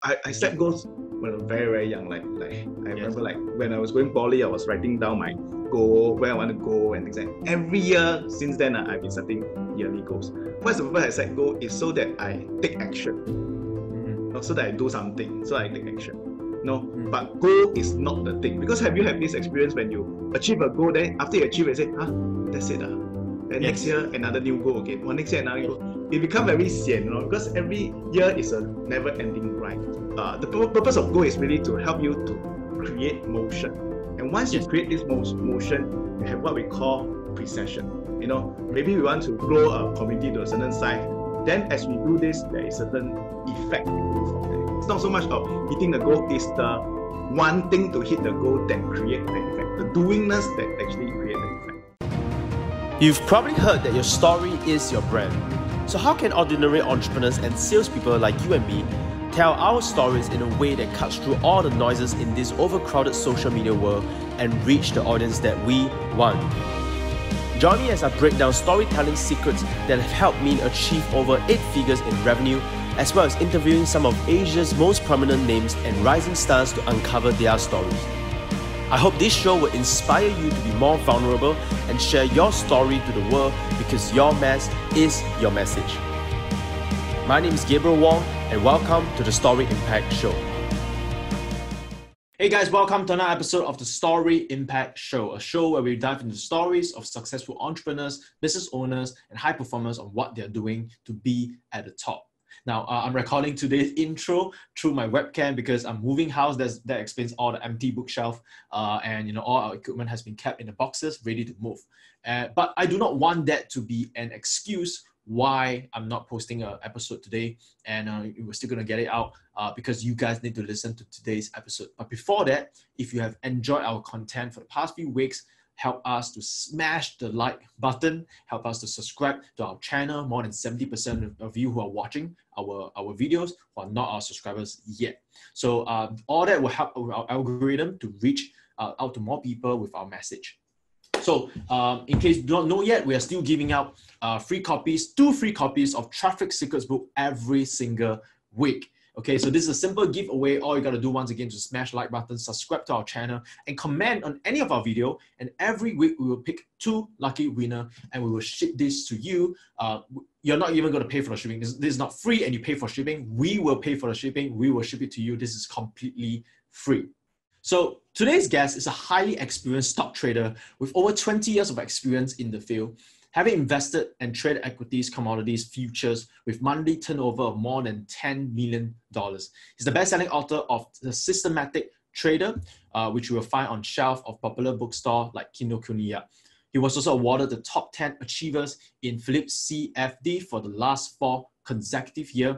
I set goals when I was very, very young. Like I remember like when I was going poly, I was writing down my goal, where I want to go and things like that. Every year since then, I've been setting yearly goals. First of all, I set goal is so that I take action. So that I do something, so I take action. But goal is not the thing. Because have you had this experience when you achieve a goal, then after you achieve it, you say, that's it. And next year, another new goal again. Next year, another new goal. It becomes very sian, because every year is a never-ending grind. The purpose of goal is really to help you to create motion. And once you create this motion, you have what we call precession. Maybe we want to grow a community to a certain size. Then as we do this, there is certain effect from there. It's not so much of hitting the goal, it's the one thing to hit the goal that creates the effect. The doingness that actually creates the effect. You've probably heard that your story is your brand. So how can ordinary entrepreneurs and salespeople like you and me tell our stories in a way that cuts through all the noises in this overcrowded social media world and reach the audience that we want? Join me as I break down storytelling secrets that have helped me achieve over 8 figures in revenue, as well as interviewing some of Asia's most prominent names and rising stars to uncover their stories. I hope this show will inspire you to be more vulnerable and share your story to the world, because your mess is your message. My name is Gabriel Wong, and welcome to the Story Impact Show. Hey guys, welcome to another episode of the Story Impact Show, a show where we dive into stories of successful entrepreneurs, business owners, and high performers on what they're doing to be at the top. Now, I'm recording today's intro through my webcam because I'm moving house. That explains all the empty bookshelf, and all our equipment has been kept in the boxes, ready to move. But I do not want that to be an excuse why I'm not posting an episode today, and we're still going to get it out because you guys need to listen to today's episode. But before that, if you have enjoyed our content for the past few weeks, help us to smash the like button, help us to subscribe to our channel. More than 70% of you who are watching our videos who are not our subscribers yet. So all that will help our algorithm to reach out to more people with our message. So in case you don't know yet, we are still giving out 2 free copies of Traffic Secrets book every single week. Okay, so this is a simple giveaway. All you got to do once again is smash the like button, subscribe to our channel, and comment on any of our video. And every week we will pick 2 lucky winners, and we will ship this to you. You're not even going to pay for the shipping. This is not free, and you pay for shipping. We will pay for the shipping. We will ship it to you. This is completely free. So today's guest is a highly experienced stock trader with over 20 years of experience in the field, having invested and traded equities, commodities, futures with monthly turnover of more than $10 million. He's the best-selling author of The Systematic Trader, which you will find on shelf of popular bookstore like Kinokuniya. He was also awarded the top 10 achievers in PhillipCFD for the last 4 consecutive years,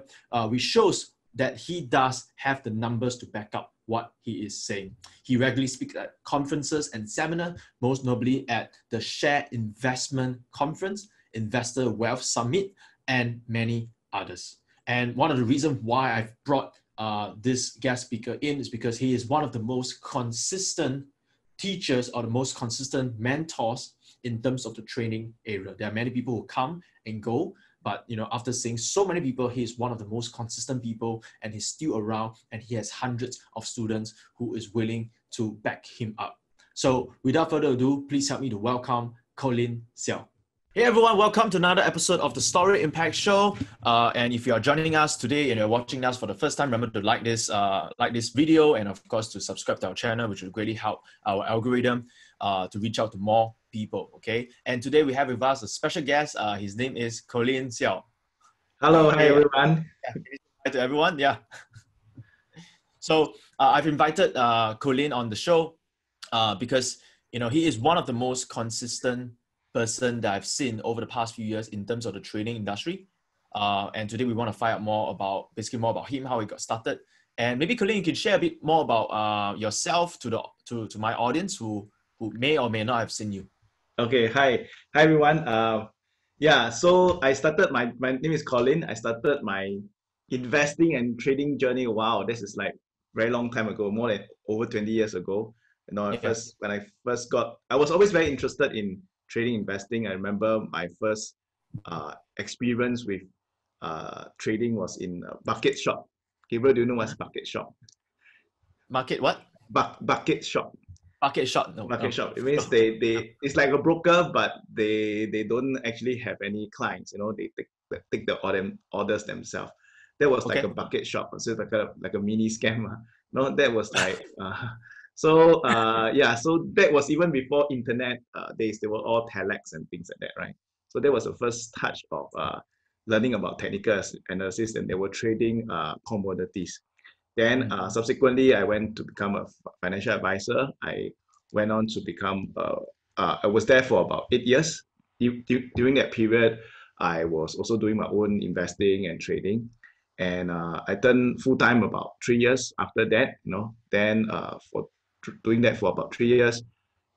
which shows that he does have the numbers to back up what he is saying. He regularly speaks at conferences and seminars, most notably at the Share Investment Conference, Investor Wealth Summit, and many others. And one of the reasons why I've brought this guest speaker in is because he is one of the most consistent teachers or the most consistent mentors in terms of the training area. There are many people who come and go, but after seeing so many people, he is one of the most consistent people, and he's still around, and he has hundreds of students who is willing to back him up. So without further ado, please help me to welcome Collin Seow. Hey everyone, welcome to another episode of the Story Impact Show. And if you are joining us today and you're watching us for the first time, remember to like this video, and of course to subscribe to our channel, which will greatly help our algorithm to reach out to more people. Okay, and today we have with us a special guest. His name is Collin Seow. Hello, hi everyone. Hi to everyone. Yeah. So I've invited Colin on the show because he is one of the most consistent person that I've seen over the past few years in terms of the trading industry. And today we want to find out more about him, how he got started, and maybe Colin, you can share a bit more about yourself to my audience who may or may not have seen you. Okay, hi everyone. So I started my name is Colin. I started my investing and trading journey. Wow, this is like very long time ago, more than over 20 years ago. When I first I was always very interested in trading, investing. I remember my first experience with trading was in a bucket shop. Gabriel, do you know what's bucket shop? Market what? Bucket shop. Bucket shop. No. Bucket No. shop. It means they it's like a broker, but they don't actually have any clients. You know, they take the orders themselves. That was like Okay. a bucket shop. So it's like a mini scam. No, that was like so yeah. So that was even before internet days. They were all telex and things like that, right? So that was the first touch of learning about technical analysis, and they were trading commodities. Then subsequently, I went to become a financial advisor. I went on to become, I was there for about 8 years. During that period, I was also doing my own investing and trading. And I turned full time about 3 years after that, you know. Then for doing that for about 3 years,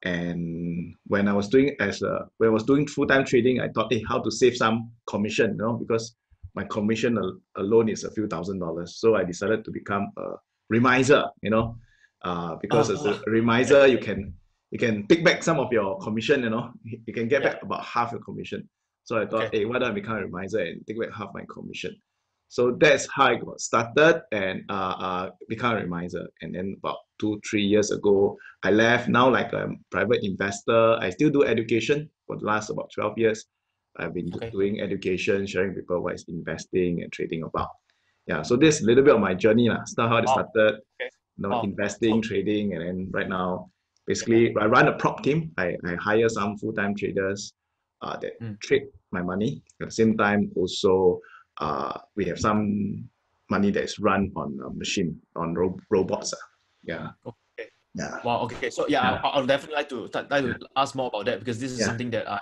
and when I was doing full-time trading, I thought, hey, how to save some commission, you know, because my commission alone is a few $1,000s. So I decided to become a remiser, you know, because as a remiser, you can pick back some of your commission, you know, you can get back about half your commission. So I thought, hey, why don't I become a remiser and take back half my commission? So that's how I got started and become a remiser. And then about 2-3 years ago, I left. Now like a private investor. I still do education for the last about 12 years. I've been doing education, sharing people what is investing and trading about. Yeah, so this is a little bit of my journey. Start how it started, you know, investing, trading, and then right now, basically, I run a prop team. I hire some full-time traders that trade my money. At the same time, also, we have some money that's run on a machine, on robots. Yeah. Okay. Yeah. Wow. Okay. So yeah, I'll definitely like to ask more about that because this is something that I have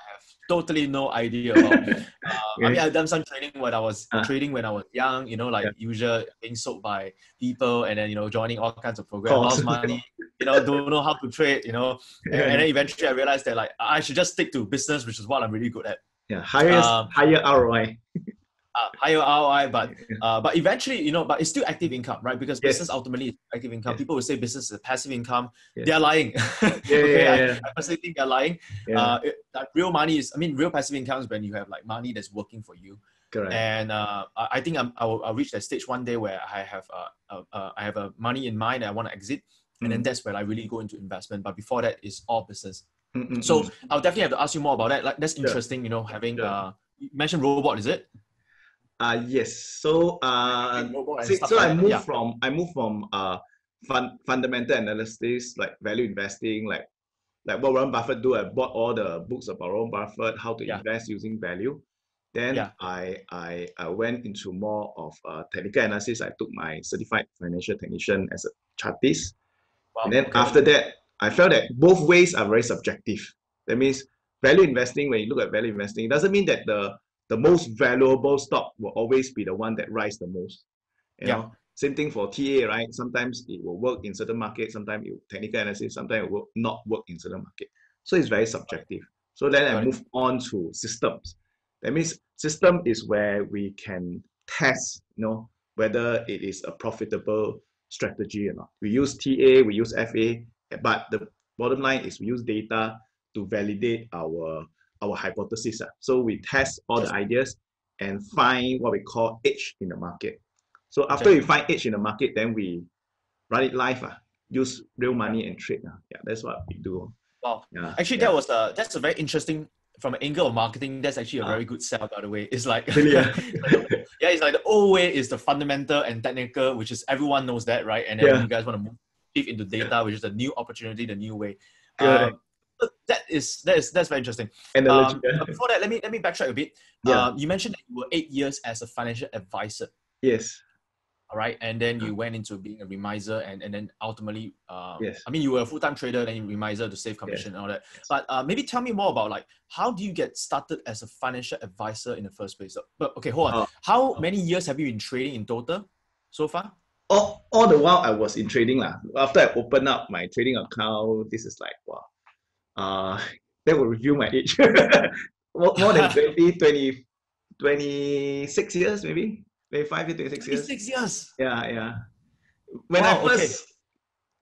totally no idea about. I mean, I've done some trading when I was young. You know, like usual being sold by people, and then joining all kinds of programs, lost money. Don't know how to trade. And then eventually I realized that like I should just stick to business, which is what I'm really good at. Yeah, higher ROI. Higher ROI, but eventually, but it's still active income, right? Because business ultimately is active income. People will say business is a passive income. They're lying. I personally think they're lying. Real money is, real passive income is when you have like money that's working for you. Correct. And I think I'll reach that stage one day where I have a money in mind that I want to exit, and then that's where I really go into investment. But before that, it's all business. So I'll definitely have to ask you more about that. Like that's interesting, having you mentioned robot, is it? Yes. So I moved from fundamental analysis, like value investing, like what Warren Buffett do. I bought all the books about Warren Buffett, how to invest using value. Then I went into more of technical analysis. I took my certified financial technician as a chartist. And then after that, I felt that both ways are very subjective. That means value investing, when you look at value investing, it doesn't mean that the most valuable stock will always be the one that rises the most. You know, same thing for TA, right? Sometimes it will work in certain markets, sometimes it will technical analysis, sometimes it will not work in certain market. So it's very subjective. So then I move on to systems. That means system is where we can test, whether it is a profitable strategy or not. We use TA, we use FA, but the bottom line is we use data to validate our hypothesis. So we test all the ideas and find what we call edge in the market. So after we find edge in the market, then we run it live, use real money and trade. Yeah, that's what we do. Wow. Actually, that's a very interesting, from an angle of marketing, that's actually a very good sell, by the way. It's like, it's like the old way is the fundamental and technical, which is everyone knows that, right? And then you guys want to move deep into data, which is the new opportunity, the new way. That's very interesting. But before that, let me backtrack a bit. You mentioned that you were 8 years as a financial advisor. Yes. All right, and then you went into being a remiser, and then ultimately, you were a full-time trader, then you remiser to save commission and all that. But maybe tell me more about like how do you get started as a financial advisor in the first place? But okay, hold on. How many years have you been trading in total so far? All the while I was in trading After I opened up my trading account, this is like that will reveal my age. more than 26 years maybe. 25 years, 26 years. 26 years. Yeah. When I first,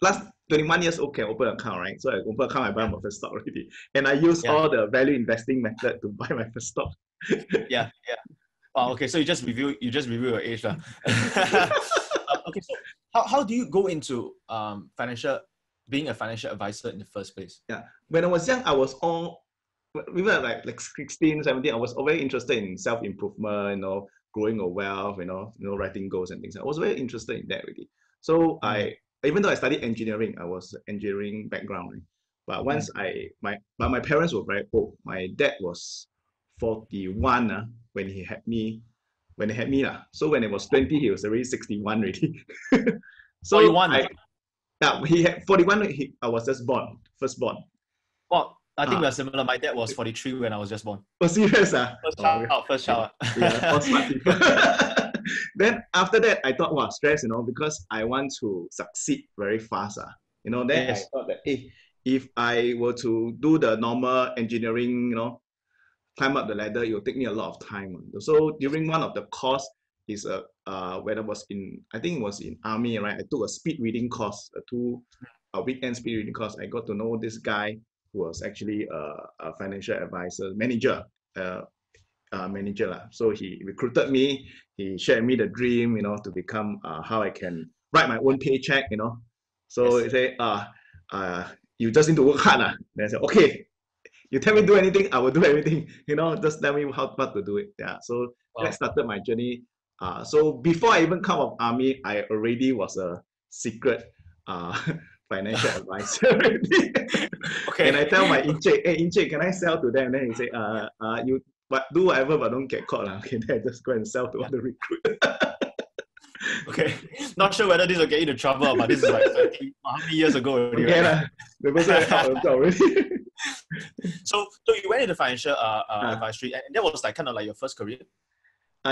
last 21 years old, can open an account, right? So I open an account, I buy my first stock already. And I use all the value investing method to buy my first stock. Wow, okay, so you just review your age. Okay, so how do you go into being a financial advisor in the first place? Yeah. When I was young, I was all, we were like 16, 17, I was very interested in self-improvement, growing a wealth, writing goals and things. I was very interested in that already. So even though I studied engineering, I was engineering background. Right? But once my parents were very old. My dad was 41 when he had me. When he had me, so when he was 20, he was already 61 already. So 41. yeah, he had 41. I was just born, first born. Well, I think we are similar. My dad was 43 when I was just born. Oh, serious? First child. Yeah, all smart people. Then after that, I thought, wow, stress, because I want to succeed very fast. Then Yes. I thought that, hey, if I were to do the normal engineering, climb up the ladder, it will take me a lot of time. So during one of the course is when I was I think it was in army, right? I took a speed reading course, a weekend speed reading course. I got to know this guy who was actually a financial advisor, manager. So he recruited me. He shared me the dream, to become how I can write my own paycheck, So he said, you just need to work hard. Then I said, okay, you tell me to do anything, I will do everything. Just tell me what to do it. Yeah. So that started my journey. So before I even come of army, I already was a secret financial advisor already. Okay. And I tell my Encik, hey Encik, can I sell to them? And then he say, you do whatever, but don't get caught. Okay, then I just go and sell to all the recruit. Okay, not sure whether this will get you into trouble, but this is like how many years ago already, right? The person already. So you went into financial advisory, and that was like kind of like your first career.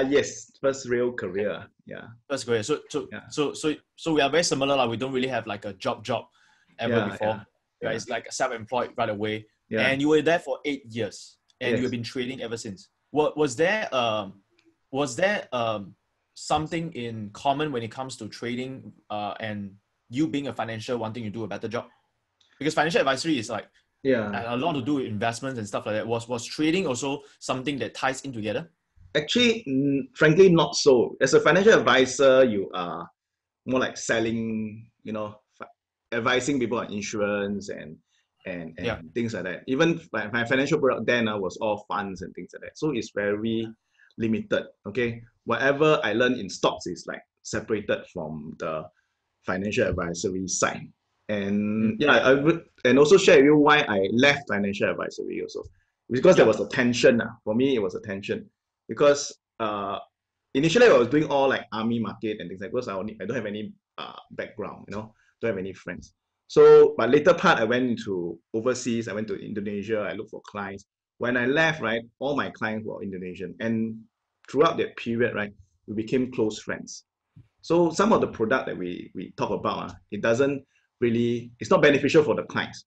Yes, first real career. Yeah. First career. So we are very similar. We don't really have like a job ever before. Yeah. It's like self-employed right away. Yeah. And you were there for 8 years, and you've been trading ever since. Was there something in common when it comes to trading and you being a financial wanting to do a better job? Because financial advisory is like a lot to do with investments and stuff like that. Was trading also something that ties in together? Actually, frankly, not so. As a financial advisor, you are more like selling, advising people on insurance and things like that. Even my financial product then was all funds and things like that. So it's very limited. Okay, whatever I learned in stocks is like separated from the financial advisory side. And I would and also share with you why I left financial advisory also, because there was a tension. For me, it was a tension because initially I was doing all like army market and things like that because I don't have any background, don't have any friends. So, but later part I went into overseas. I went to Indonesia. I looked for clients. When I left, right, all my clients were Indonesian, and throughout that period, right, we became close friends. So some of the product that we talk about, it doesn't really, it's not beneficial for the clients.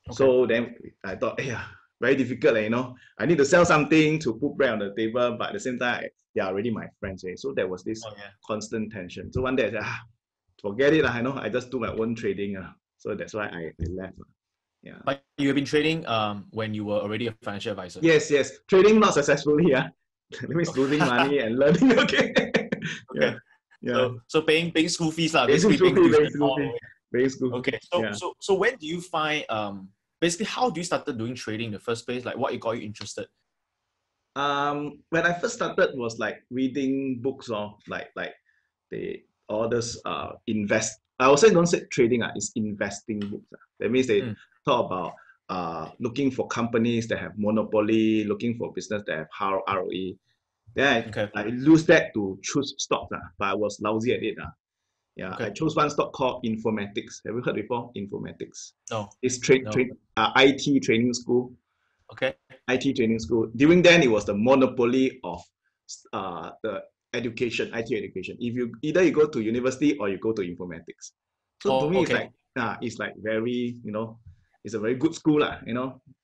Okay. So then I thought, yeah, very difficult, I need to sell something to put bread on the table, but at the same time, they are already my friends. So there was this constant tension. So one day I said, forget it, I just do my own trading. So that's why I left. Yeah. But you have been trading when you were already a financial advisor? Yes. Trading not successfully. That means losing money and learning. Okay. Yeah. So paying school fees, basically paying school. Okay. So when do you find basically how do you started doing trading in the first place? Like what got you interested? When I first started was like reading books or like all this invest. I also don't say trading, it's investing books. That means they talk about looking for companies that have monopoly, looking for business that have high ROE. Then I use that to choose stocks, but I was lousy at it. I chose one stock called Informatics. Have you heard before? Informatics. No. It's IT training school. Okay. IT training school. During then, it was the monopoly of the education, IT education. If you either you go to university or you go to informatics. So to me, it's like very, it's a very good school,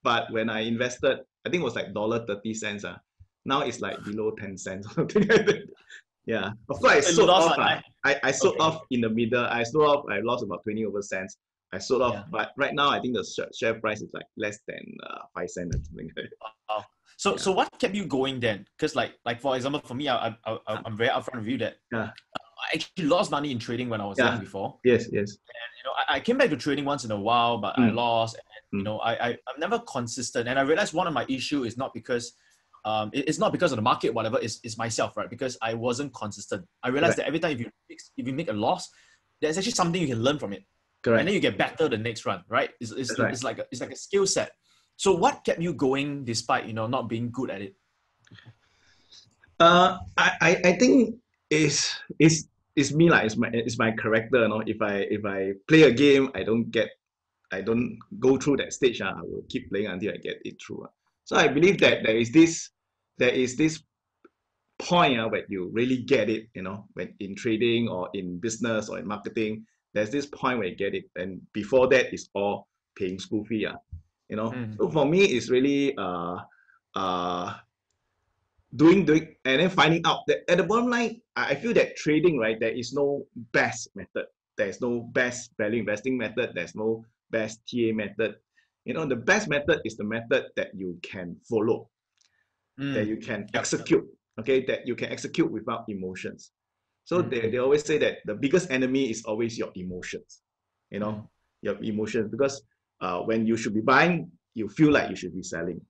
But when I invested, I think it was like $0.30. Now it's like below 10 cents or something like that. Yeah. Of course, I sold off. I sold off in the middle. I lost about 20 over cents. I sold off, but right now I think the share price is like less than 5 cents or something like that. So what kept you going then? Because like for example, for me, I'm very upfront with you that I actually lost money in trading when I was young before. Yes. And, I came back to trading once in a while, but I lost. And, I'm never consistent. And I realized one of my issue is not because, it's not because of the market, whatever, it's myself, right? Because I wasn't consistent. I realized that every time if you make a loss, there's actually something you can learn from it. Correct. And then you get better the next run, right? It's like a skill set. So what kept you going despite, not being good at it? I think it's me, like it's my character. If I play a game, I don't go through that stage. I will keep playing until I get it through. So I believe that there is this point where you really get it. When in trading or in business or in marketing, there's this point where you get it, and before that is all paying school fee. So for me, it's really doing and then finding out that at the bottom line, I feel that trading, right, there is no best method. There's no best value investing method. There's no best TA method. The best method is the method that you can follow, that you can execute, okay, that you can execute without emotions. So they always say that the biggest enemy is always your emotions, your emotions, because when you should be buying, you feel like you should be selling,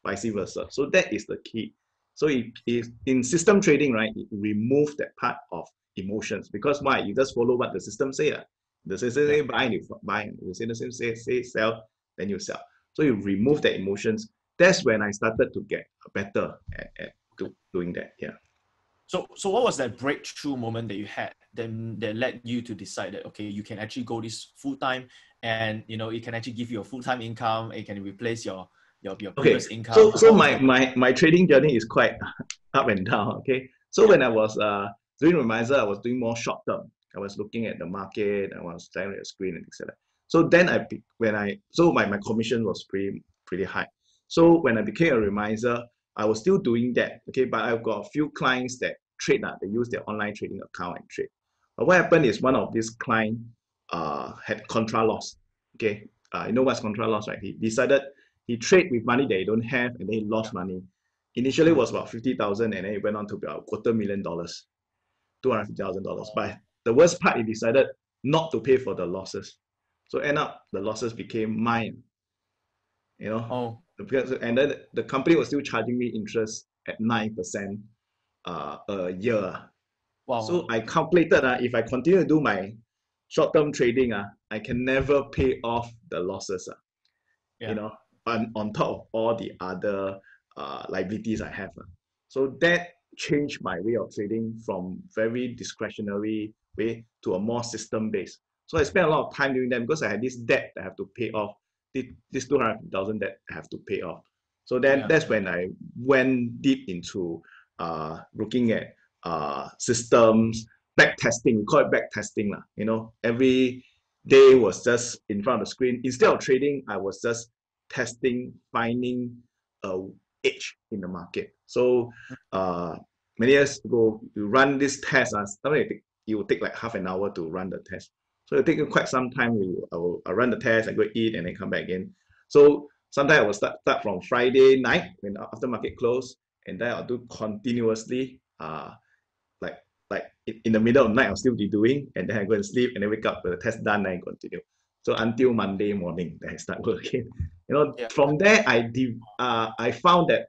vice versa. So that is the key. So if in system trading, right, it remove that part of emotions, because why? You just follow what the system say. The system say buy, you buy. The system say sell, then you sell. So you remove the emotions. That's when I started to get better at doing that. Yeah. So what was that breakthrough moment that you had that led you to decide that, okay, you can actually go this full time, and it can actually give you a full time income, it can replace your previous income? So my trading journey is quite up and down. Okay. So when I was doing Remiser, I was doing more short term. I was looking at the market, I was staring at the screen and etc. So then my commission was pretty high. So when I became a Remiser, I was still doing that. Okay, but I've got a few clients that trade. They use their online trading account and trade. But what happened is one of these clients had contra loss. Okay, you know what's contra loss, right? He decided he trade with money that he don't have, and then he lost money. Initially it was about 50,000, and then it went on to about $250,000, $250,000. But the worst part, he decided not to pay for the losses. So end up the losses became mine. And then the company was still charging me interest at 9% a year. Wow. So I calculated if I continue to do my short-term trading, I can never pay off the losses. On top of all the other liabilities I have. So that changed my way of trading from very discretionary way to a more system-based. So I spent a lot of time doing that because I had this debt that I have to pay off, this 200,000 that I have to pay off. So then that's when I went deep into looking at systems, back testing. We call it back testing. Every day was just in front of the screen. Instead of trading, I was just testing, finding a edge in the market. So many years ago, you run this test, it will take like half an hour to run the test. So it takes quite some time. I'll run the test, I go eat, and then come back again. So sometimes I will start from Friday night when after market close, and then I'll do continuously. Like in the middle of the night, I'll still be doing, and then I go and sleep, and then wake up with the test done, and I continue. So until Monday morning, then I start working. From there, I found that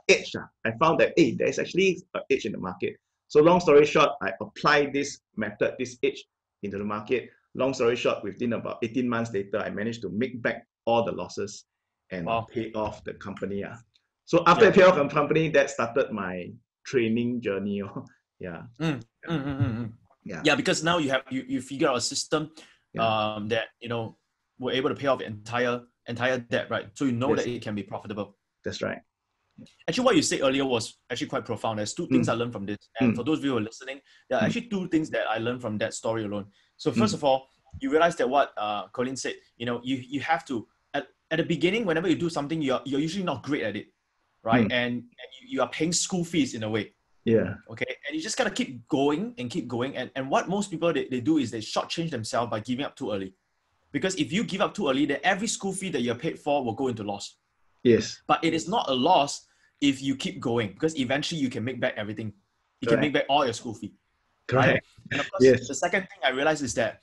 edge. I found that there's actually an edge in the market. So long story short, I applied this method, this edge into the market. Long story short, within about 18 months later, I managed to make back all the losses and pay off the company. So after I pay off the company, that started my training journey. Yeah. Yeah, because now you figure out a system that were able to pay off the entire debt, right? So that it can be profitable. That's right. Actually, what you said earlier was actually quite profound. There's two things I learned from this. And for those of you who are listening, there are actually two things that I learned from that story alone. So first of all, you realize that what Colin said, you have to, at the beginning, whenever you do something, you're usually not great at it, right? And you are paying school fees in a way. Yeah. Okay. And you just gotta keep going. And what most people they do is they shortchange themselves by giving up too early. Because if you give up too early, then every school fee that you're paid for will go into loss. Yes. But it is not a loss if you keep going, because eventually you can make back everything. You can make back all your school fee. Correct. right? And of course, Yes. the second thing I realized is that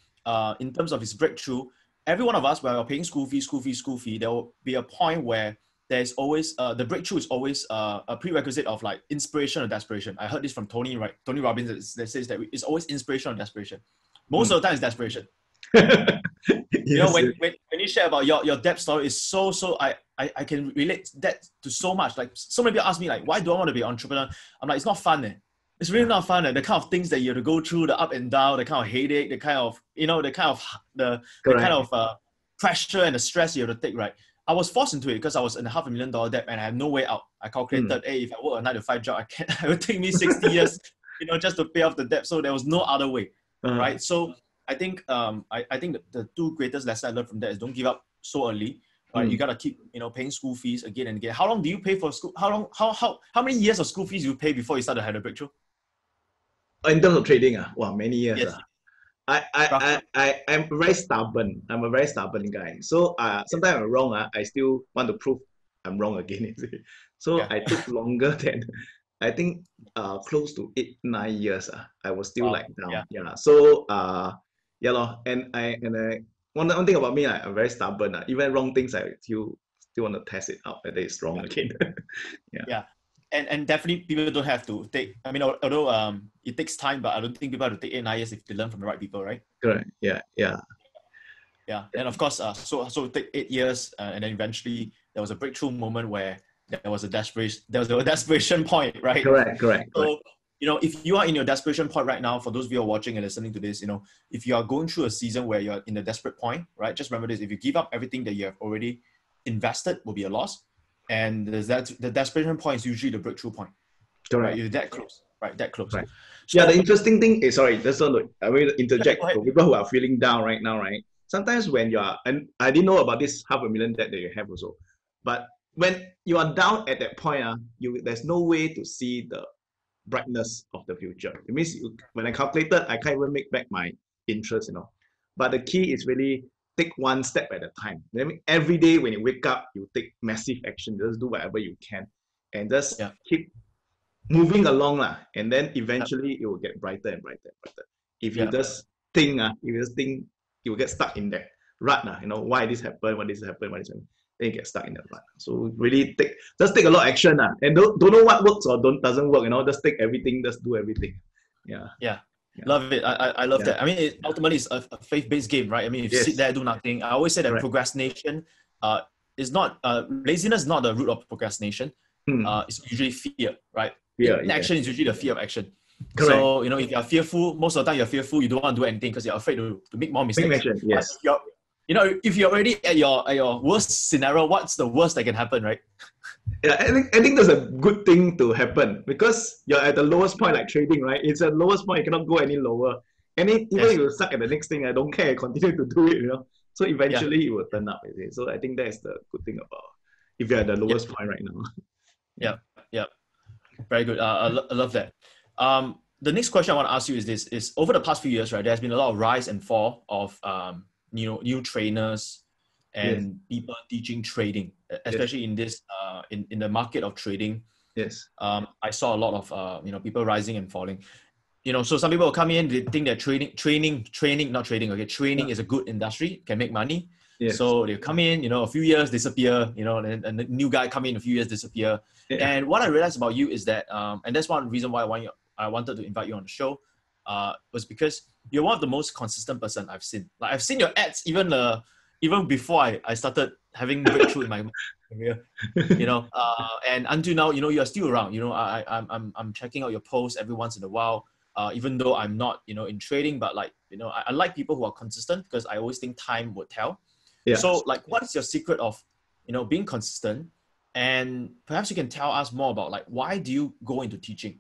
in terms of his breakthrough, every one of us, when we're paying school fee, there will be a point where there's always the breakthrough is always a prerequisite of like inspiration or desperation. I heard this from Tony, right? Tony Robbins that says that it's always inspiration or desperation. Most of the time, it's desperation. You know, Yes. when you share about your depth story, is so I can relate that to so much. Like so many people ask me like, why do I want to be an entrepreneur? I'm like, it's not fun. It's really not fun. The kind of things that you have to go through, the up and down, the kind of headache, the kind of pressure and the stress you have to take, right? I was forced into it because I was in a $500,000 debt and I had no way out. I calculated, hey, if I work a 9 to 5 job, it would take me 60 years, just to pay off the debt. So there was no other way, right? So I think I think the two greatest lessons I learned from that is don't give up so early. Right? You gotta keep paying school fees again and again. How long do you pay for school? How many years of school fees you pay before you start to have a breakthrough? In terms of trading, wow, many years. Yes. I'm very stubborn. I'm a very stubborn guy. So sometimes I'm wrong. I still want to prove I'm wrong again. So I took longer than I think close to 8-9 years. I was still like down. Yeah. So yeah, lor. And one thing about me, I'm very stubborn. Even wrong things, I still want to test it out whether it's wrong again. Yeah. And definitely people don't have to take, I mean, although it takes time, but I don't think people have to take 8-9 years if they learn from the right people, right? Correct. Yeah. And of course, so it take 8 years, and then eventually there was a breakthrough moment where there was a desperation point, right? Correct. So, if you are in your desperation point right now, for those of you who are watching and listening to this, if you are going through a season where you're in a desperate point, right? Just remember this: if you give up everything that you have already invested, will be a loss. And the desperation point is usually the breakthrough point. Correct. Right? You're that close, right? That close. Right. So, yeah, the interesting thing is, sorry, just want to, I will interject for people who are feeling down right now, right? Sometimes when you are, and I didn't know about this $500,000 debt that you have also, but when you are down at that point, there's no way to see the brightness of the future. It means when I calculated, I can't even make back my interest, But the key is really take one step at a time. I mean, every day when you wake up, you take massive action. Just do whatever you can, and just keep moving along, and then eventually it will get brighter and brighter and brighter. If you just think, you will get stuck in that rut, why this happened, why this happened, then you get stuck in that rut. So really just take a lot of action, and don't know what works or doesn't work, just take everything, just do everything. Yeah. Love it. I love that. I mean, ultimately, it's a faith-based game, right? I mean, if you sit there, do nothing. I always say that procrastination is not, laziness is not the root of procrastination. It's usually fear, right? Action is usually the fear of action. Correct. So, if you're fearful, most of the time you're fearful, you don't want to do anything because you're afraid to make more mistakes. Make action, yes. If you're already at your worst scenario, what's the worst that can happen, right? Yeah, I think that's a good thing to happen because you're at the lowest point, like trading, right? It's at the lowest point, you cannot go any lower. Even if you suck at the next thing, I don't care, continue to do it, So eventually it will turn up. So I think that's the good thing about if you're at the lowest point right now. Yeah. Very good. I love that. The next question I want to ask you is this: is over the past few years, right? There's been a lot of rise and fall of new trainers and people teaching trading, especially in this in the market of trading. Yes. I saw a lot of people rising and falling. So some people will come in, they think that training is a good industry, can make money. Yes. So they come in, a few years disappear, and the new guy come in, a few years disappear. Yeah. And what I realized about you is that, and that's one reason why I wanted to invite you on the show, was because you're one of the most consistent person I've seen. Like I've seen your ads even before I started having breakthrough in my career, and until now, you're still around. I'm checking out your posts every once in a while. Even though I'm not, in trading, but I like people who are consistent because I always think time would tell. Yeah. So what is your secret of, being consistent? And perhaps you can tell us more about why do you go into teaching,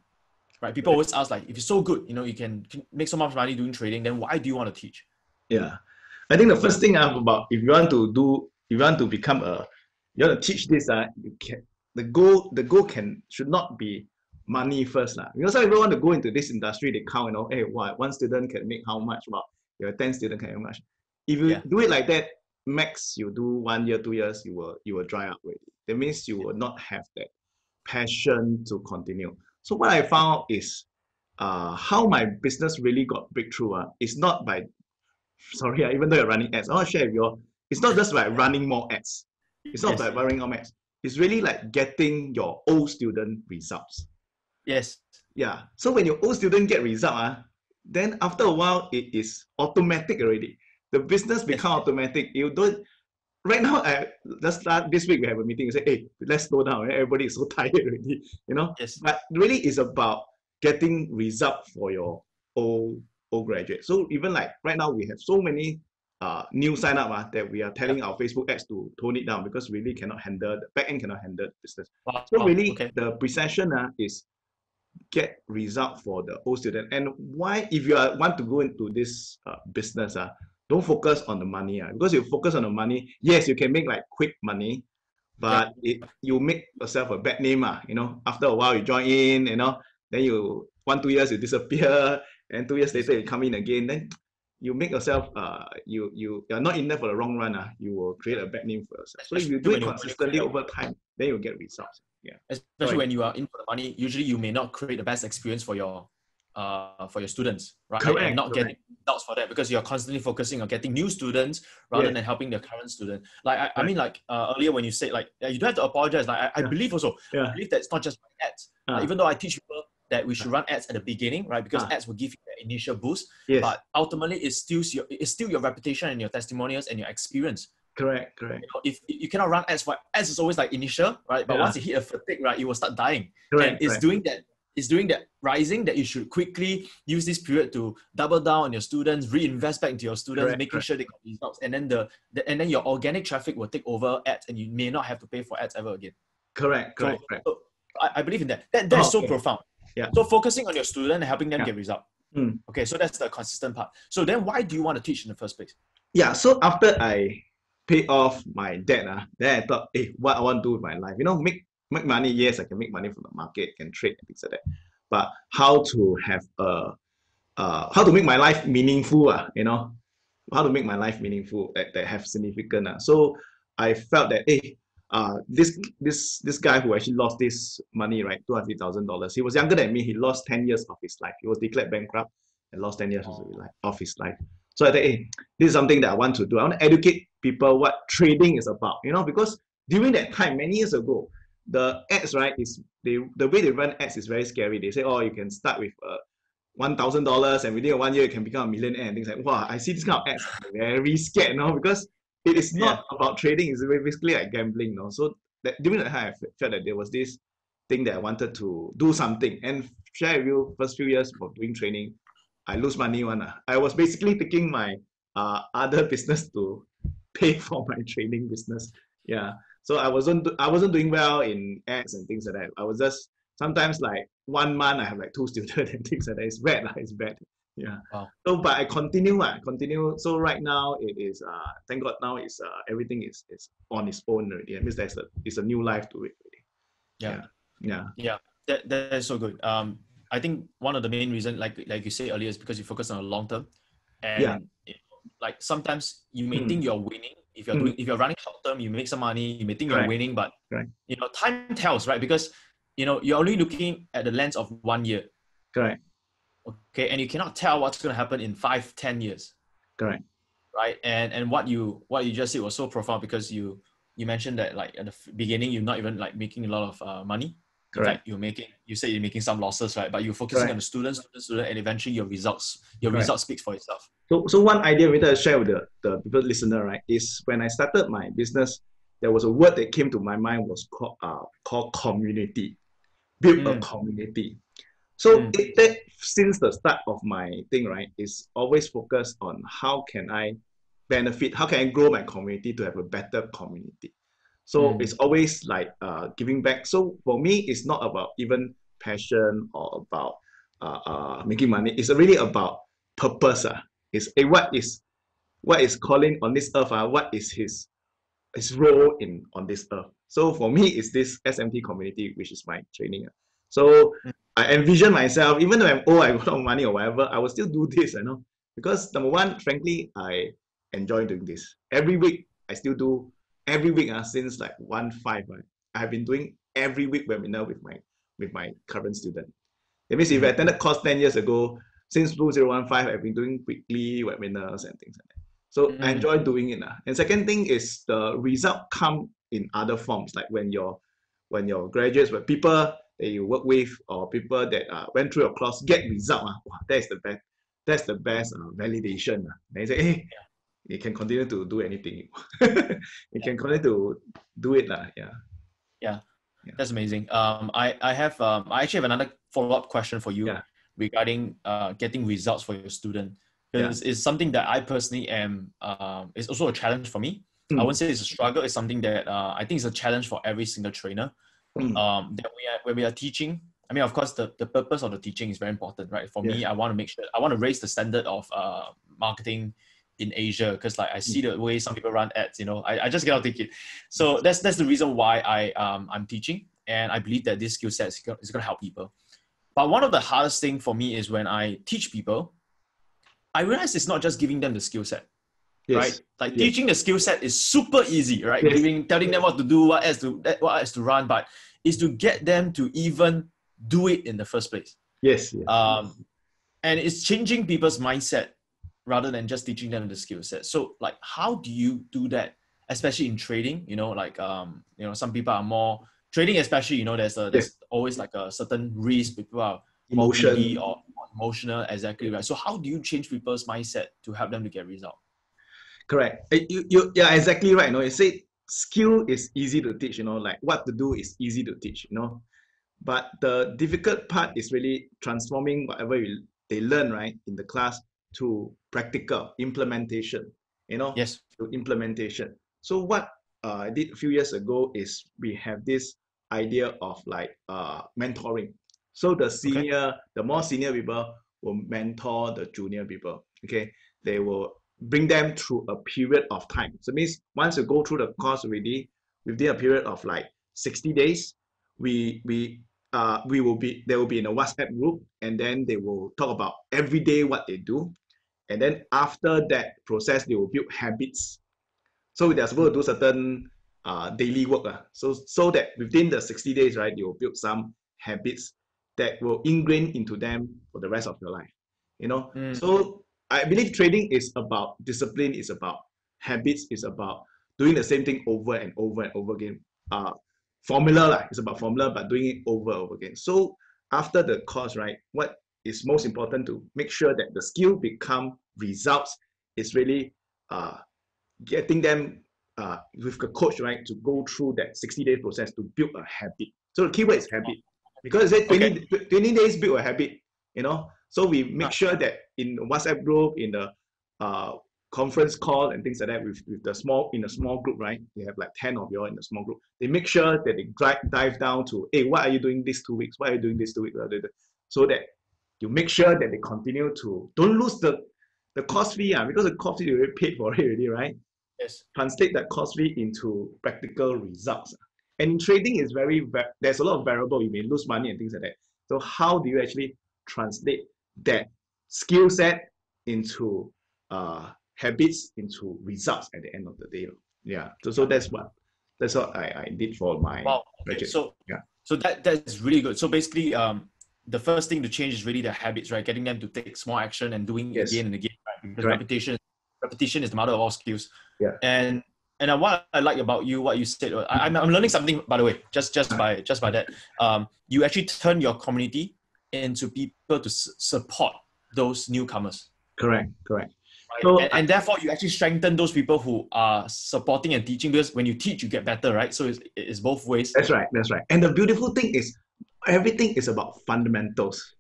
right? People always ask if you're so good, you can make so much money doing trading, then why do you want to teach? Yeah. I think the first thing about if you want to become you want to teach this, the goal should not be money first. Because some people want to go into this industry, they count, hey, one student can make how much? Well, your 10 students can make how much. If you do it like that, max you do 1 year, 2 years, you will dry up already. That means you will not have that passion to continue. So what I found is how my business really got breakthrough is not by, sorry, even though you're running ads, I want to share with you all, it's not just by running more ads. It's not Yes. by running more ads. It's really like getting your old student results. Yes. Yeah. So when your old student get result, then after a while, it is automatic already. The business Yes. become automatic. You don't, right now, let's start this week. We have a meeting. We say, hey, let's slow down. Everybody is so tired already, you know. Yes. But really, it's about getting result for your old graduate. So even like right now, we have so many new sign up that we are telling our Facebook ads to tone it down because really cannot handle the back end cannot handle the business. Wow. So really, Okay. the precision is get result for the old student. And why, if you want to go into this business, don't focus on the money. Because you focus on the money, yes, you can make like quick money, but you make yourself a bad name. You know, after a while you join in, you know, then you 1-2 years you disappear, and 2 years later you come in again. Then you make yourself you're not in there for the wrong run. You will create a bad name for yourself. So if you do it consistently over time, then you'll get results. Yeah. Especially when you are in for the money, usually you may not create the best experience for your students, right? Correct, and not correct. getting results for that because you're constantly focusing on getting new students rather than helping the current student. Like I mean, like earlier when you said like you don't have to apologize. Like I believe also, I believe that it's not just ads. Even though I teach people that we should run ads at the beginning, right? Because ads will give you the initial boost. Yes. But ultimately, it's still your reputation and your testimonials and your experience. Correct, correct. You know, if you cannot run ads for ads is always like initial, right? But once you hit a fatigue, right, it will start dying. Correct, and it's doing that rising that you should quickly use this period to double down on your students, reinvest back into your students, making sure they got results, and then your organic traffic will take over ads, and you may not have to pay for ads ever again. Correct. So I believe in that. That's so profound. Yeah. So focusing on your student and helping them get result. Okay, so that's the consistent part. So then why do you want to teach in the first place? Yeah, so after I pay off my debt, then I thought, hey, what I want to do with my life? You know, make money. Yes, I can make money from the market, can trade and things like that. But how to have how to make my life meaningful? You know, how to make my life meaningful that have significant. So I felt that, hey, this guy who actually lost this money, right, $200,000. He was younger than me. He lost 10 years of his life. He was declared bankrupt and lost 10 years of his life. So I thought, hey, this is something that I want to do. I want to educate people what trading is about. You know, because during that time, many years ago, the ads, right, the way they run ads is very scary. They say, oh, you can start with $1,000 and within 1 year you can become a millionaire and things like, wow, I see this kind of ads, I'm very scared now because it is not about trading, it's basically like gambling. So during that time, I felt that there was this thing that I wanted to do something and share with you. First few years of doing training, I lose money. I was basically taking my other business to pay for my training business. Yeah. So I wasn't doing well in ads and things like that. I was just sometimes like 1 month I have like 2 students and things like that. It's bad. It's bad. Yeah. Wow. So but I continue. So right now it is thank God now it's everything is on its own already. It means it's a new life to it already. Yeah. That is so good. I think one of the main reasons, like you said earlier, is because you focus on the long term. And like sometimes you may think you're winning. If you're running short term, you make some money, you may think you're winning, but you know, time tells, right? Because you know, you're only looking at the lens of 1 year. Correct. Okay, and you cannot tell what's going to happen in 5-10 years. Correct. Right. And what you just said was so profound because you mentioned that like at the beginning you're not even like making a lot of money. Correct. In fact, you say you're making some losses, right? But you're focusing on the student, and eventually your results speaks for itself. So one idea we want to share with the people listener, right, is when I started my business, there was a word that came to my mind was called community. Build a community. So since the start of my thing, right, is always focused on how can I benefit, how can I grow my community to have a better community. So it's always like giving back. So for me, it's not about even passion or about making money. It's really about purpose. It's what is Colin on this earth? What is his role on this earth? So for me, it's this SMT community, which is my training. So I envision myself, even though I'm old, I got no money or whatever, I will still do this, because number one, frankly, I enjoy doing this. Every week, I still do every week since like 1-5. I've been doing every week webinar with my current student. That means if I attended course 10 years ago, since 2015, I've been doing weekly webinars and things like that. So I enjoy doing it. And second thing is the result come in other forms, like when your graduates, when people that you work with or people that went through your course get result. Wow, that's the best. That's the best validation. They say, hey, you can continue to do anything. You can continue to do it. Yeah. Yeah. That's amazing. I actually have another follow-up question for you regarding getting results for your student, because it's something that I personally am. It's also a challenge for me. I wouldn't say it's a struggle. It's something that I think is a challenge for every single trainer. That when we are teaching, I mean, of course, the purpose of the teaching is very important, right? For me, I want to make sure I want to raise the standard of marketing in Asia, because like I see the way some people run ads, I just cannot take it. So that's the reason why I'm teaching, and I believe that this skill set is going to help people. But one of the hardest thing for me is when I teach people, I realize it's not just giving them the skill set, right? Like teaching the skill set is super easy, right? Telling them what to do, what ads to run, but is to get them to even do it in the first place. And it's changing people's mindset rather than just teaching them the skill set. So like, how do you do that, especially in trading? Some people are more trading, especially, there's always like a certain risk. People are more greedy or emotional. Exactly right. So how do you change people's mindset to help them to get result? Correct. Yeah, exactly right. You say skill is easy to teach, like what to do is easy to teach, but the difficult part is really transforming whatever they learn, right, in the class to practical implementation, to implementation. So what I did a few years ago is we have this idea of like mentoring. So the more senior people will mentor the junior people. Okay, they will bring them through a period of time. So it means once you go through the course already, within a period of like 60 days, there will be in a WhatsApp group, and then they will talk about every day what they do, and then after that process they will build habits. So they're supposed to do certain daily work, so that within the 60 days, right, you will build some habits that will ingrain into them for the rest of your life. So I believe trading is about discipline, is about habits, is about doing the same thing over and over and over again. Formula, it's about formula, but doing it over and over again. So after the course, right, what is most important to make sure that the skill become results is really getting them with the coach, right, to go through that 60-day process to build a habit. So the keyword is habit, because it says 20 days build a habit, So we make sure that in the WhatsApp group, in the conference call and things like that, with in a small group, right? They have like 10 of you all in a small group. They make sure that they dive down to, hey, what are you doing these 2 weeks? What are you doing these 2 weeks? So that you make sure that they continue to don't lose the cost fee, because the cost fee you already paid for it already, right? Translate that cost fee into practical results. And in trading is there's a lot of variable. You may lose money and things like that. So how do you actually translate that skill set into habits, into results at the end of the day? So that's what I did for my graduates. So that's really good. So basically, the first thing to change is really the habits, right? Getting them to take small action and doing it again and again, right? Because repetition is the mother of all skills. And what I like about you, what you said, I'm learning something, by the way, just by that. You actually turn your community into people to support those newcomers. Correct. Right? So, and therefore, you actually strengthen those people who are supporting and teaching, because when you teach, you get better, right? So it's both ways. That's right. And the beautiful thing is, everything is about fundamentals.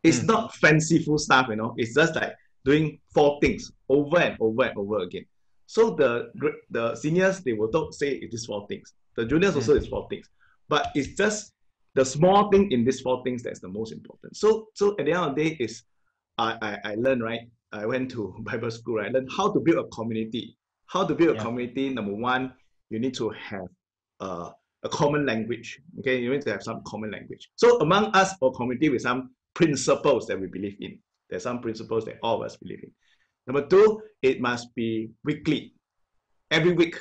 It's not fanciful stuff, It's just like doing 4 things over and over and over again. So the seniors, they will say it is 4 things. The juniors also is 4 things. But it's just the small thing in these 4 things that's the most important. So at the end of the day is I learned, right? I went to Bible school, right? I learned how to build a community. How to build a community, number one, you need to have a common language. Okay, you need to have some common language. So among us, or community with some principles that we believe in. There's some principles that all of us believe in. Number 2, it must be weekly. Every week,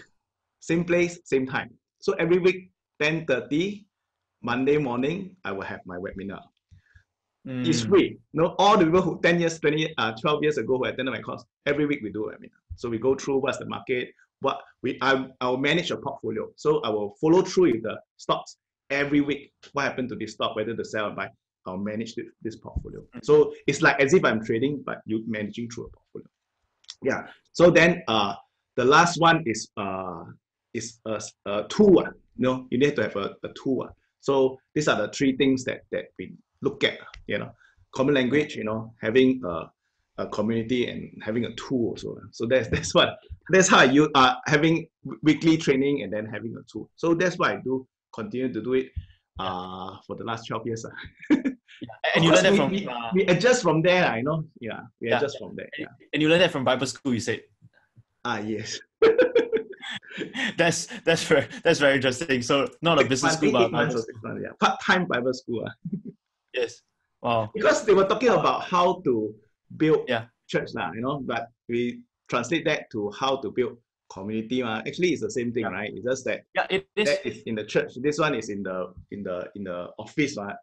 same place, same time. So every week, 10:30, Monday morning, I will have my webinar. It's free. No, all the people who 10 years, 20, 12 years ago who attended my course, every week we do a webinar. So we go through what's the market, I'll manage a portfolio. So I will follow through with the stocks every week. What happened to this stock, whether to sell or buy, I'll manage this portfolio. So it's like as if I'm trading, but you managing through a portfolio. Yeah. So then the last one is a tool. You need to have a tool. So these are the three things that we look at. Common language. Having a community and having a tool also. So that's how you are having weekly training and then having a tool. So that's why I do continue to do it for the last 12 years. And you learned that from we adjust from there, we adjust from there. And you learned that from Bible school, you said. Yes. that's very interesting. So not a business school, but Bible school. Part-time Bible school. Yes. Wow. Because they were talking about how to build church but we translate that to how to build community. Actually, it's the same thing, right? It's just that it is. That is in the church. This one is in the office, right?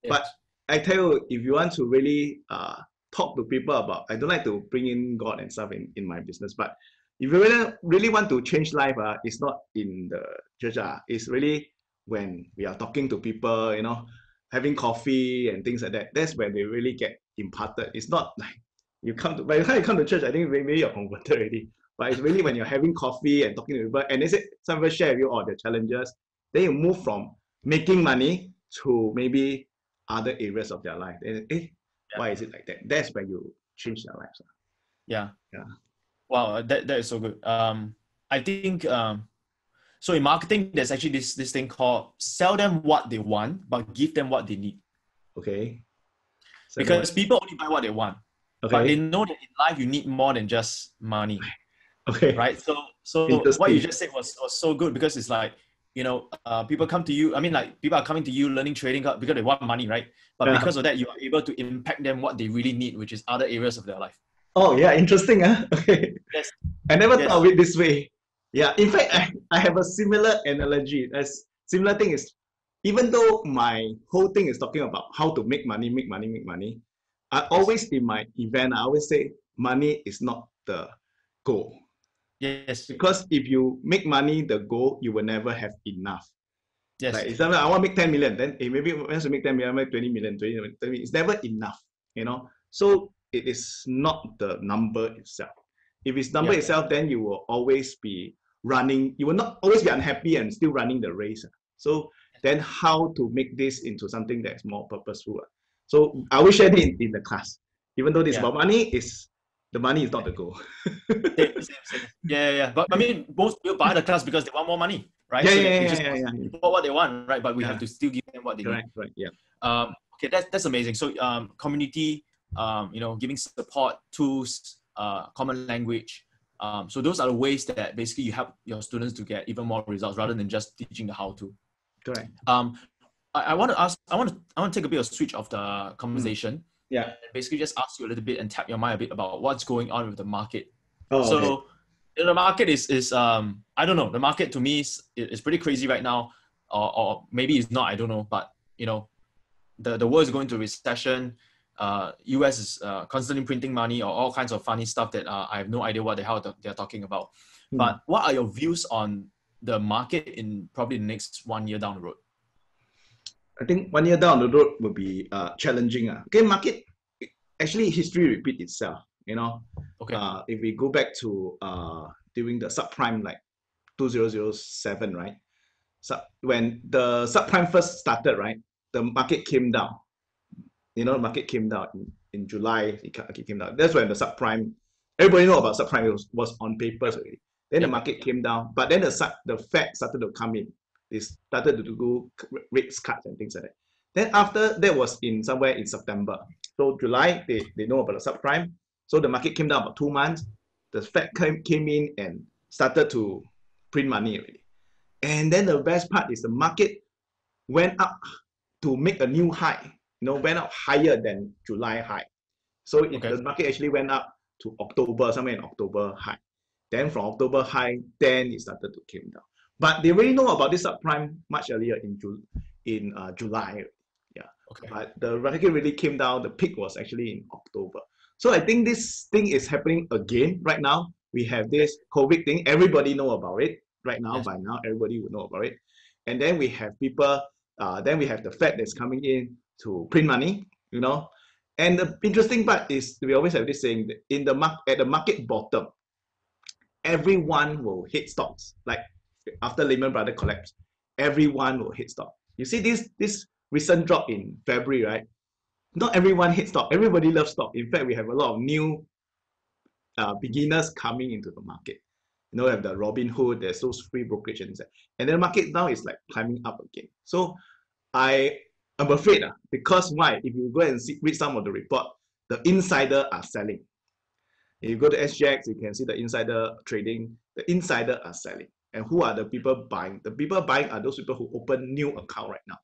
But I tell you, if you want to really talk to people about, I don't like to bring in God and stuff in my business, but if you really want to change life, it's not in the church. It's really when we are talking to people, having coffee and things like that. That's when they really get imparted. It's not like by the time you come to church, I think maybe you're converted already. But it's really when you're having coffee and talking to people, and some people share with you all their challenges, then you move from making money to maybe other areas of their life. And why is it like that? That's when you change their lives. Yeah. Wow, that is so good. I think so in marketing, there's actually this thing called sell them what they want, but give them what they need. Okay. Because people only buy what they want. Okay. But they know that in life you need more than just money. Okay. Right. So what you just said was so good, because it's like, people come to you. I mean, like, people are coming to you learning trading because they want money, right? But because of that, you are able to impact them what they really need, which is other areas of their life. Oh yeah, interesting. Okay. Yes. I never thought of it this way. Yeah. In fact, I have a similar analogy. A similar thing is, even though my whole thing is talking about how to make money, I always in my event, I always say money is not the goal. Yes. Because if you make money the goal, you will never have enough. Yes. Like, example, I want to make 10 million, then maybe once you make 10 million, make 20 million, 20 million, it's never enough, So it is not the number itself. If it's number itself, then you will always be running, you will not always be unhappy and still running the race. So then how to make this into something that's more purposeful? So I will share it in the class. Even though this is about money, the money is not the goal. Same. Yeah. But I mean, most people buy the class because they want more money, right? Yeah. What they want, right? But we have to still give them what they need. Right. Yeah. Okay, that's amazing. So community, giving support, tools, common language. So those are the ways that basically you help your students to get even more results rather than just teaching the how to. Correct. I want to take a bit of switch of the conversation. Yeah. And basically just ask you a little bit and tap your mind a bit about what's going on with the market. The market is I don't know. The market to me is pretty crazy right now, or maybe it's not. I don't know. But the world is going to recession. US is constantly printing money or all kinds of funny stuff that I have no idea what the hell they're talking about. But what are your views on the market in probably the next 1 year down the road? I think 1 year down the road will be challenging. Okay, market, actually history repeat itself, Okay. If we go back to during the subprime, like 2007, right? So when the subprime first started, right, the market came down. The market came down in July. It came down. That's when the subprime, everybody know about subprime, was on papers already. Then the market came down, but then the Fed started to come in. They started to do rates cuts and things like that. Then after that was somewhere in September. So July, they know about the subprime. So the market came down about 2 months. The Fed came in and started to print money already. And then the best part is the market went up to make a new high. Went up higher than July high. So the market actually went up to October, somewhere in October high. Then from October high, then it started to came down. But they already know about this subprime much earlier in July. Yeah. Okay. But the market really came down. The peak was actually in October. So I think this thing is happening again right now. We have this COVID thing. Everybody know about it right now. Yes. By now, everybody would know about it. And then we have people. Then we have the Fed that's coming in to print money. You know. And the interesting part is we always have this saying that in the at the market bottom, everyone will hit stocks. Like after Lehman Brothers collapse, everyone will hit stock. You see this recent drop in February, right? Not everyone hit stock. Everybody loves stock. In fact, we have a lot of new beginners coming into the market. You know, we have the Robin Hood, there's those free brokerage and that. And then the market now is like climbing up again. So I'm afraid because why? If you go and read some of the report, the insider are selling. If you go to SGX, you can see the insider trading. The insider are selling. And who are the people buying? The people buying are those people who open new account right now.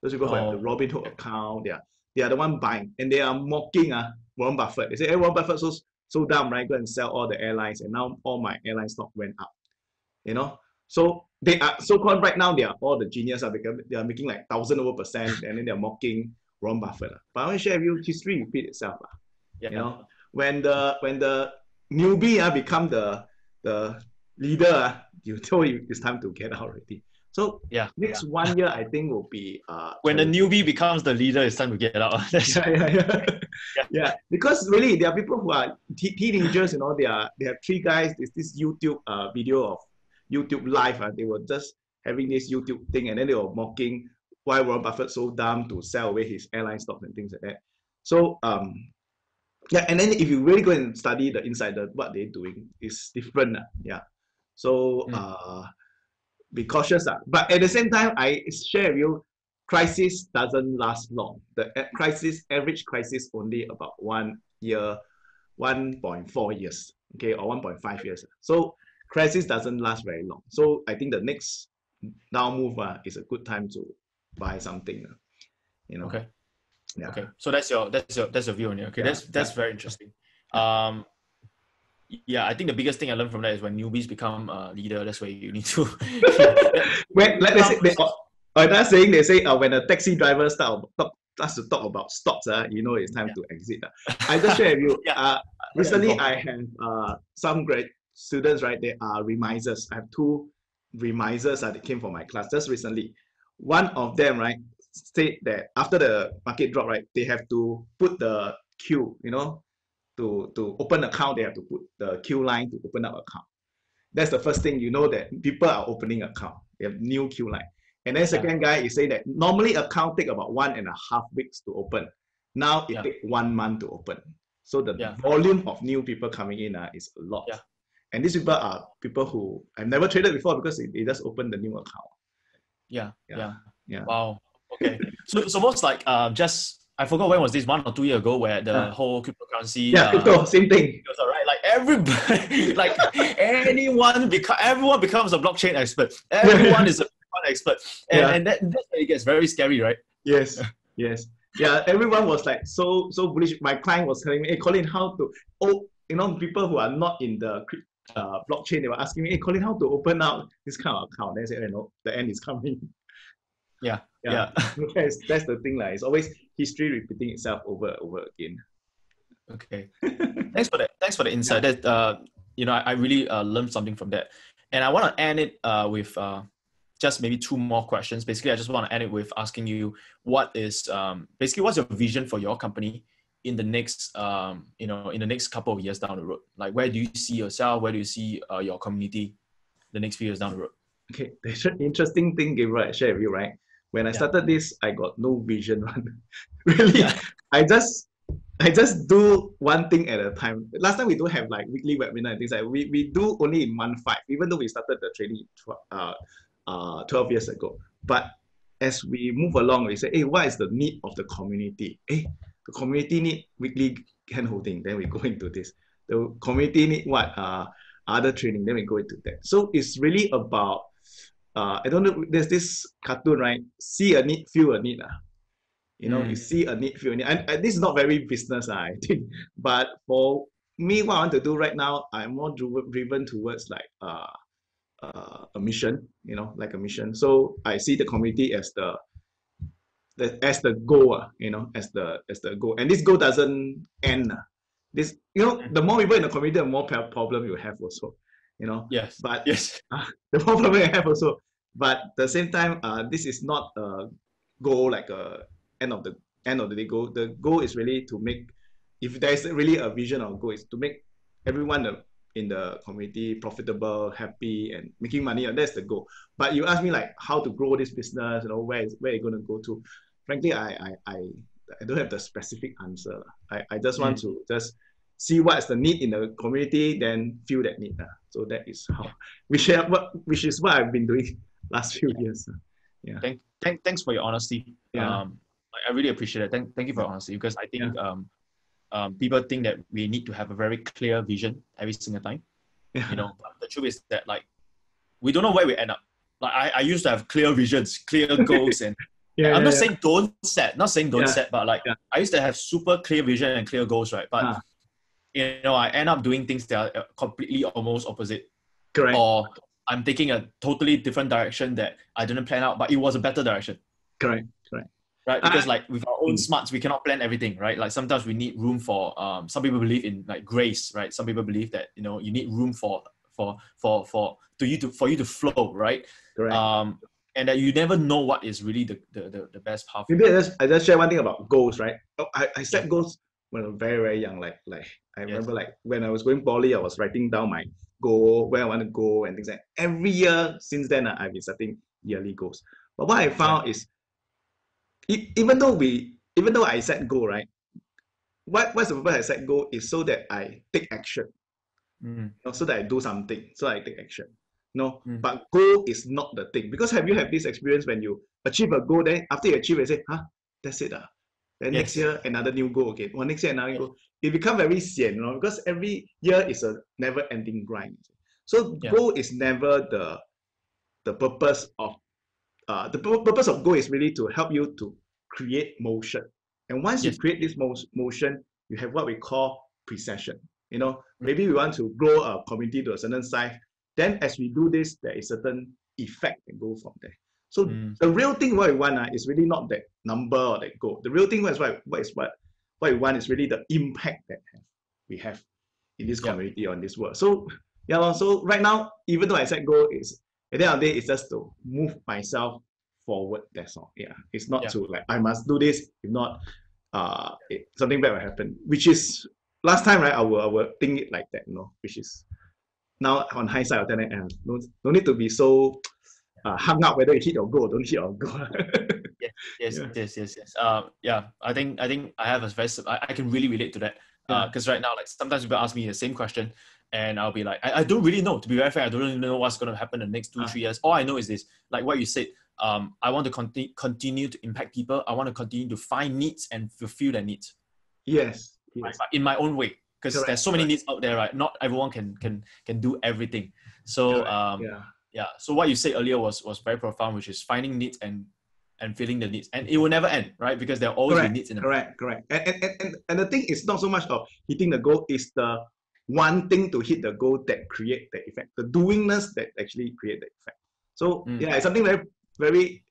Those people who have the Robin Hood account, they are the one buying. And they are mocking Warren Buffett. They say, hey, Warren Buffett so dumb, right? Go and sell all the airlines. And now all my airline stock went up. You know? So they are so-called right now, they are all the genius because they are making like 1,000% and then they're mocking Warren Buffett. But I want to share with you history repeat itself. Yeah. You know? When the newbie become the leader, you told you it's time to get out already. So next 1 year I think will be when the newbie becomes the leader, it's time to get out. Yeah. Because really there are people who are teenagers, you know, they have three guys. There's this YouTube video of YouTube live. They were just having this YouTube thing, and then they were mocking why Warren Buffett so dumb to sell away his airline stocks and things like that. So yeah, and then if you really go and study the insider, what they're doing is different. Yeah. So be cautious. But at the same time, I share with you, crisis doesn't last long. The average crisis only about 1 year, 1.4 years, okay, or 1.5 years. So crisis doesn't last very long. So I think the next down move is a good time to buy something. You know. Okay. Yeah. Okay. So that's your view on it. Okay. That's very interesting. Yeah, I think the biggest thing I learned from that is when newbies become a leader, that's where you need to. When like they say, when a taxi driver starts to talk about stocks, you know it's time to exit. I just share with you. Recently, I have some great students, right? They are remisers. I have two remisers that came from my class just recently. One of them, right, said that after the market drop, right, they have to put the queue, you know, to open account, they have to put the queue line to open up account. That's the first thing, you know, that people are opening account. They have new queue line. And then second guy is saying that normally account take about 1.5 weeks to open. Now it takes 1 month to open. So the volume of new people coming in is a lot. And these people are people who I've never traded before because they just opened the new account. Yeah. Wow. Okay. So most like just I forgot when was this 1 or 2 years ago where the whole cryptocurrency. Crypto, same thing. Right, like everybody, like everyone becomes a blockchain expert. Everyone is a Bitcoin expert, and that's where it gets very scary, right? Yes. Yeah, everyone was like so bullish. My client was telling me, "Hey, Colin, how to you know, people who are not in the blockchain, they were asking me, hey, Colin, how to open up this kind of account?" Then I said, you know, the end is coming. Yeah. That's the thing. It's always history repeating itself over again. Okay. Thanks for the insight. That you know, I really learned something from that. And I want to end it with just maybe 2 more questions. Basically, I just want to end it with asking you what's your vision for your company in the next in the next couple of years down the road? Like, where do you see yourself? Where do you see your community the next few years down the road? Okay, there's an interesting thing, Gabriel, I share with you, right? When I started this, I got no vision. Really, I just do one thing at a time. Last time we don't have like weekly webinar and things like we do only in 1-5, even though we started the trading 12 years ago. But as we move along, we say, hey, what is the need of the community? Hey, the community need weekly hand holding. Then we go into this. The community need what? Other training. Then we go into that. So it's really about I don't know. There's this cartoon, right? See a need, feel a need. You know, you see a need, feel a need. And this is not very business, I think. But for me, what I want to do right now, I'm more driven towards like a mission. You know, like a mission. So I see the community as the as the goal, as the goal, and this goal doesn't end. This, the more people in the community, the more problem you have also, Yes. But Yes. the more problem you have also, but at the same time, this is not a goal like a end of the day goal. The goal is really to make, if there is really a vision or goal, is to make everyone in the community profitable, happy, and making money. That's the goal. But you ask me like how to grow this business, where you're going to go to. Frankly, I don't have the specific answer. I just want to just see what's the need in the community, then feel that need. So that is how, which is what I've been doing last few years. Yeah. Thanks for your honesty. Yeah. I really appreciate it. Thank you for your honesty, because I think people think that we need to have a very clear vision every single time. Yeah. But the truth is that like we don't know where we end up. Like I used to have clear visions, clear goals, and I'm not saying don't set, but like I used to have super clear vision and clear goals, right? But I end up doing things that are completely almost opposite. Correct. Or I'm taking a totally different direction that I didn't plan out, but it was a better direction. Correct. Right? Because like with our own smarts, we cannot plan everything, right? Like sometimes we need room for, some people believe in like grace, right? Some people believe that, you need room for you to flow, right? Correct. And that you never know what is really the best path. Maybe I just share one thing about goals, right? I set goals when I was very, very young. Like I remember like when I was going poly, I was writing down my goal, where I want to go and things like that. Every year since then, I've been setting yearly goals. But what I found is, even though I set goal, right? What's the purpose I set goal is so that I take action. So that I do something, so I take action. But goal is not the thing. Because have you had this experience when you achieve a goal, then after you achieve it, you say, that's it. Then next year, another new goal again. Or next year, another goal. It becomes very sian, because every year is a never-ending grind. So goal is never the purpose of, the purpose of goal is really to help you to create motion. And once you create this motion, you have what we call precession. Maybe we want to grow a community to a certain size. Then as we do this, there is certain effect that go from there. So the real thing what we want is really not that number or that goal. The real thing what we want is really the impact that we have in this community or in this world. So so right now, even though I set goal, is at the end of the day, it's just to move myself forward. That's all. It's not to like I must do this. If not, something bad will happen. Which is last time, right? I will think it like that, which is now on hindsight, I'll tell them, no need to be so hung up whether you hit your goal or don't hit your goal. Yes. I think I have a very, I can really relate to that. Because right now, like sometimes people ask me the same question, and I'll be like, I don't really know. To be very fair, I don't really know what's going to happen in the next 2-3 years. All I know is this, like what you said. I want to continue to impact people. I want to continue to find needs and fulfill their needs. Yes. Right? But in my own way, because there's so many needs out there, right? Not everyone can do everything. So So what you said earlier was very profound, which is finding needs and filling the needs, and it will never end, right? Because there will always be needs in the correct. And the thing is not so much of hitting the goal, is the one thing to hit the goal that create the effect, the doingness that actually create the effect. So it's something very, very,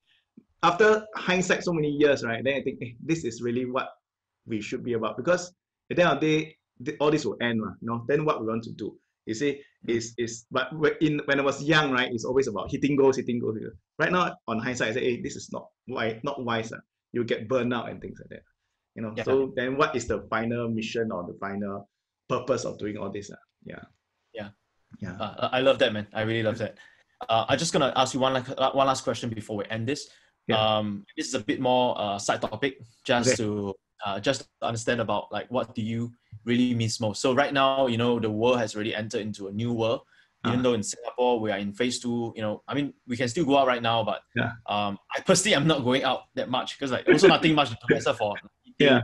after hindsight so many years, right? Then I think this is really what we should be about, because at the end of the day, all this will end, Then what we want to do, you see, but when I was young, right, it's always about hitting goals. Right now, on hindsight, I say, this is not wise. You get burned out and things like that. So then, what is the final mission or the final purpose of doing all this? I love that, man. I really love that. I'm just gonna ask you one last question before we end this. This is a bit more side topic, just to understand about like what do you really miss most. So right now, the world has already entered into a new world. Even though in Singapore we are in phase 2, I mean we can still go out right now, but I personally am not going out that much, because like also nothing much to do except for eating.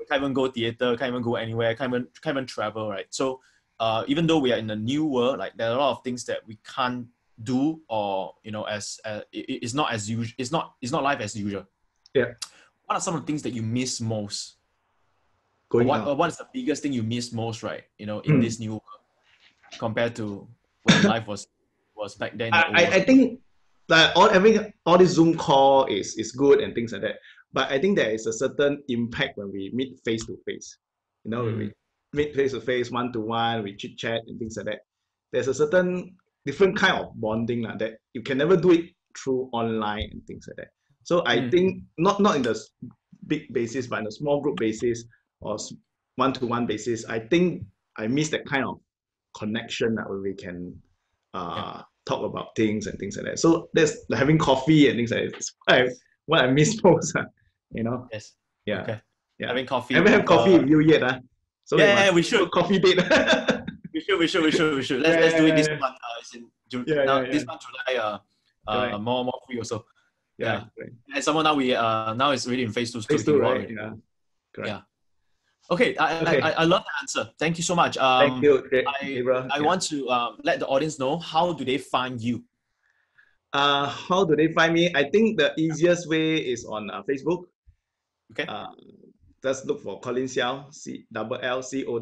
Can't even go theater, can't even go anywhere, can't even travel, right? So even though we are in a new world, like there are a lot of things that we can't do, or as it's not as usual. It's not life as usual. What are some of the things that you miss most? What is the biggest thing you miss most, right? In this new world compared to when life was back then. I think that all this Zoom call is good and things like that. But I think there is a certain impact when we meet face to face. When we meet face to face, one to one, we chit chat and things like that. There's a certain different kind of bonding that you can never do it through online and things like that. So I think not in the big basis, but in a small group basis or one-to-one basis, I think I miss that kind of connection where we can talk about things and things like that. So there's having coffee and things like that. It's what I miss most. Yes. Yeah. Okay. Yeah. Having coffee. I haven't had coffee with you yet. So we should. Coffee date. We should. Let's do it this month. It's in June. This month July. More free also. Yeah. And someone now it's really in phase 2. Phase 2, right? Yeah. Correct. Yeah. Okay. I love the answer. Thank you so much. Thank you. I want to let the audience know, how do they find you? How do they find me? I think the easiest way is on Facebook. Okay. Just look for Collin Seow, COLLINSEOW.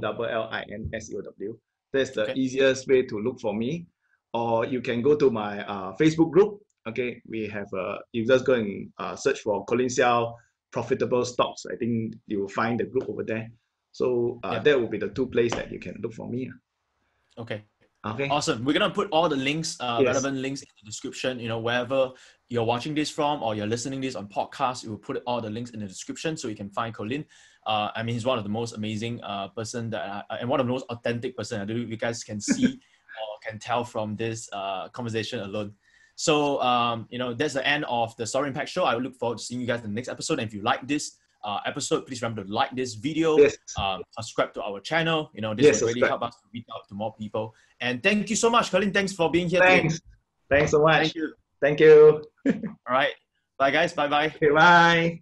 That's the easiest way to look for me. Or you can go to my Facebook group. Okay, we have you just go and search for Collin Seow profitable stocks. I think you will find the group over there. So that will be the 2 places that you can look for me. Okay. Okay. Awesome. We're gonna put all the links, relevant links in the description. Wherever you're watching this from or you're listening this on podcast, we will put all the links in the description so you can find Colin. I mean, he's one of the most amazing person and one of the most authentic person. I don't know if you guys can see or can tell from this conversation alone. So that's the end of the Story Impact Show. I look forward to seeing you guys in the next episode. And if you like this episode, please remember to like this video, subscribe to our channel. This will really help us to reach out to more people. And thank you so much, Colin. Thanks for being here today. Thanks so much. Thank you. Thank you. All right. Bye, guys. Bye-bye. Okay, bye.